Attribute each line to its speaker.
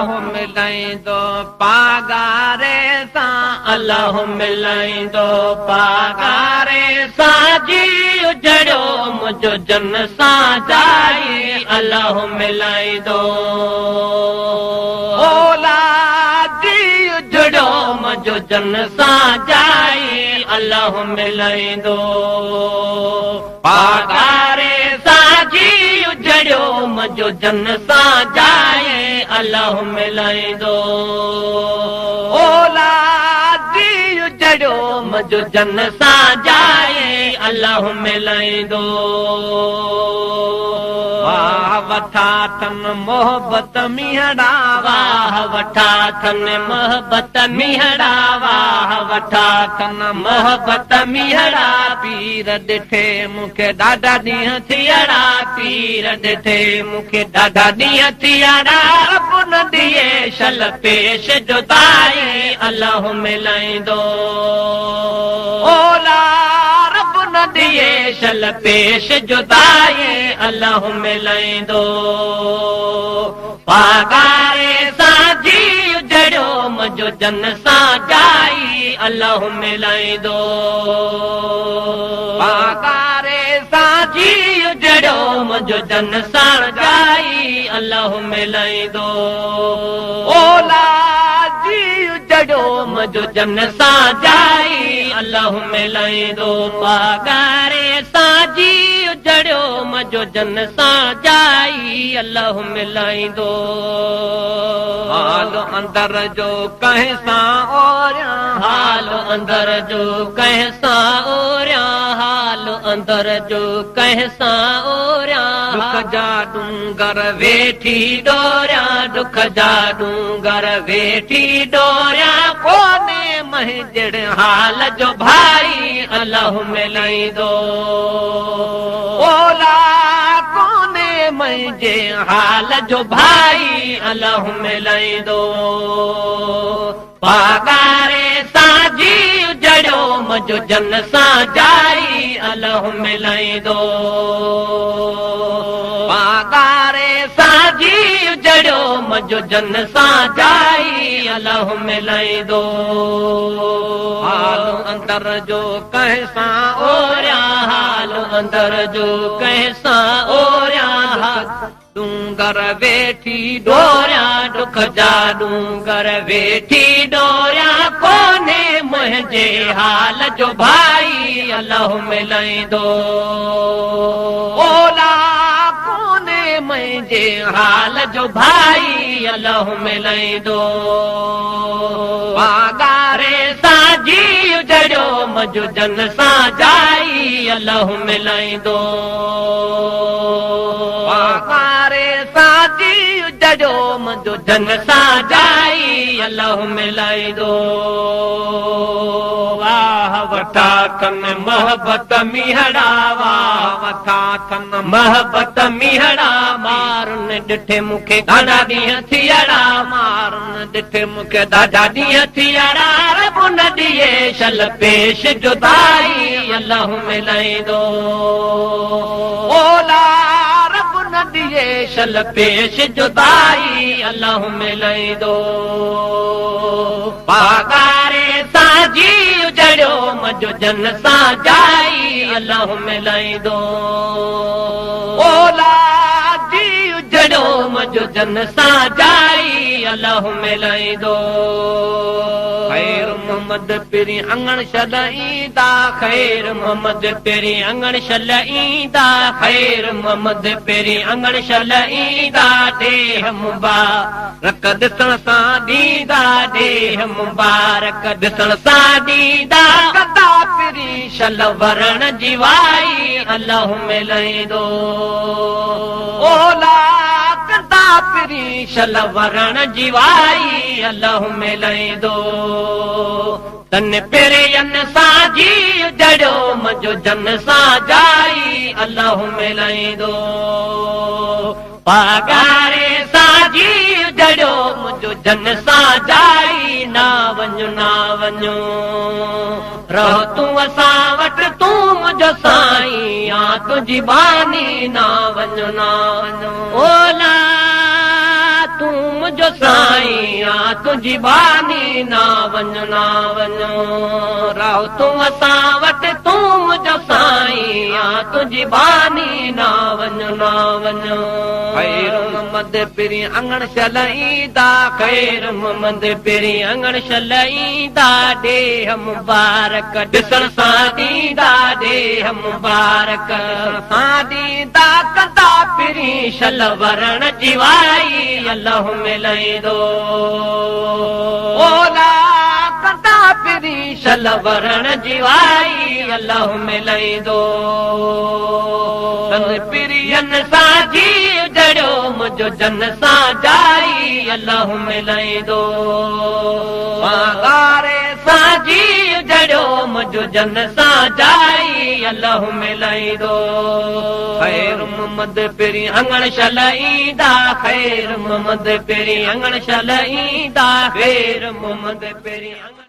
Speaker 1: अल्लाह मिलाईंदो पागारे सां अल्लाह मिलाईंदो पागारे सां जी उजड़ियो मुंहिंजो जन सां जाई अल्लाह मिलाईंदो औलादी उजड़ियो मुंहिंजो जन सां जाई अल्लाह मिलाईंदो पागारे सां जी उजड़ियो मुंहिंजो जन सां जाए अल्लाह मिलाईंदो औलादी उजड़ियो मुंहिंजो जन सां जाए अल्लाह मिलाईंदो वाह वठा थन मोहबत मीहड़ा वाह वठा थन मोहबत मीहड़ा वाह वठा थन मोहबत मीहड़ा पीर ॾिठे मूंखे ॾाढा ॾींहं थियड़ा पीर ॾिठे मूंखे ॾाढा ॾींहं थियड़ा रब न ॾिए शल पेश जुदाई अल्लाह मिलाईंदो ओला रब न ॾिए शल पेश जुदाई अल्लाह मिलाईंदो पागारे सां जी उजड़ियो मुंहिंजो जन सां जाई अल्लाह मिलाईंदो पागारे सां जी उजड़ियो मुंहिंजो जन सां जाई अल्लाह मिलाईंदो औलादी उजड़ियो मुंहिंजो जन सां जाई अल्लाह मिलाईंदो पागारे सां जी उजड़ियो मुंहिंजो जन सां जाई अल्लाह मिलाईंदो हाल अंदर जो कंहिं सां ओरिया हाल अंदर जो कंहिं सां ओरिया हाल अंदर जो कंहिं सां ओरिया दुख जा डूंगर वेठी डोरिया दुख जा डूंगर वेठी डोरिया कोने मुंहिंजे हाल जो भाई अल्लाह मिलाईंदो ओला कोने मुंहिंजे हाल जो भाई अल्लाह मिलाईंदो पागारे सां जी उजड़ियो मुंहिंजो जन सां जाई अल्लाह मिलाईंदो पागारे सां जी उजड़ियो मुंहिंजो जन सां जाई अल्लाह मिलाईंदो हाल अंदर जो कंहिं सां ओरिया हाल अंदर जो कंहिं सां ओरिया डूंगर वेठी डोरिया दुख जा डूंगर वेठी डोरिया कोने मुंहिंजे हाल जो भाई अल्लाह मिलाईंदो ओला कोने मुंहिंजे हाल जो भाई अल्लाह मिलाईंदो पागारे सां जी उजड़ियो मुंहिंजो जन सां जाई अल्लाह मिलाईंदो पागारे सां जी उजड़ियो मुंहिंजो जन सां जाई अल्लाह मिलाईंदो वाह वठा थन मोहबत मीहड़ा वाह वठा थन मोहबत मीहड़ा मारुन ॾिठे मूंखे ॾाढा ॾींहं थियड़ा मारुन ॾिठे मूंखे ॾाढा ॾींहं थियड़ा रब न ॾिए शल पेश जुदाई अल्लाह मिलाईंदो ओला रब न ॾिए शल पेश जुदाई अल्लाह मिलाईंदो पागारे सां जी उजड़ियो मुंहिंजो जन सां जाई अल्लाह मिलाईंदो औलादी उजड़ियो मुंहिंजो जन सां जाई अल्लाह मिलाईंदो खैर मोहम्मद पिरी अंगण छॾींदा खैर मोहम्मद पिरी अंगण छॾींदा खैर मोहम्मद पिरी अंगण छॾींदा ॾेह मुबारक ॾिसण सां ॾींदा ॾेह मुबारक ॾिसण सां ॾींदा कदा पिरी शल वरण जी वाई अल्लाह मिलाईंदो ओला कदा पिरी शल वरण जी वाई अल्लाह मिलाईंदो तन पेरे यन सां जी उजड़ियो मुंहिंजो जन सां जाई अल्लाह मिलाईंदो पागारे सां जी उजड़ियो मुंहिंजो जन सां जाई ना वञो रहो तूं असां वटि तूं मुंहिंजो साईं आ तुंहिंजी बानी ना वञो ओला तूं मुंहिंजो साईं तुंहिंजी बानी ना वञो ना वञो रहो तूं असां वटि तूं मुंहिंजो साईं तुंहिंजी बानी ना वञो ना वञो खैर मोहम्मद पिरी अंगण शलईंदा खैर मोहम्मद पिरी अंगण शलईंदा ॾेह मुबारक ॾिसण सां ॾींदा ॾेह मुबारक सां ॾींदा कंदा पिरी शल वरण जीवाई अल्लाह मिलंदो ओला कंदा पिरी शल वरण जीवाई अल्लाह मिलंदो पिरियन सां जी जड़ियो मुंहिंजो जन सां जाई अल्लाह मिलंदो गारे सां जी जड़ियो मुंहिंजो जन सां जाई अल्लाह मिलंदो खैर मोहम्मद पिरी अंगण शलईंदा खैर मोहम्मद पिरी अंगण शलईंदा खैर मोहम्मद पिरी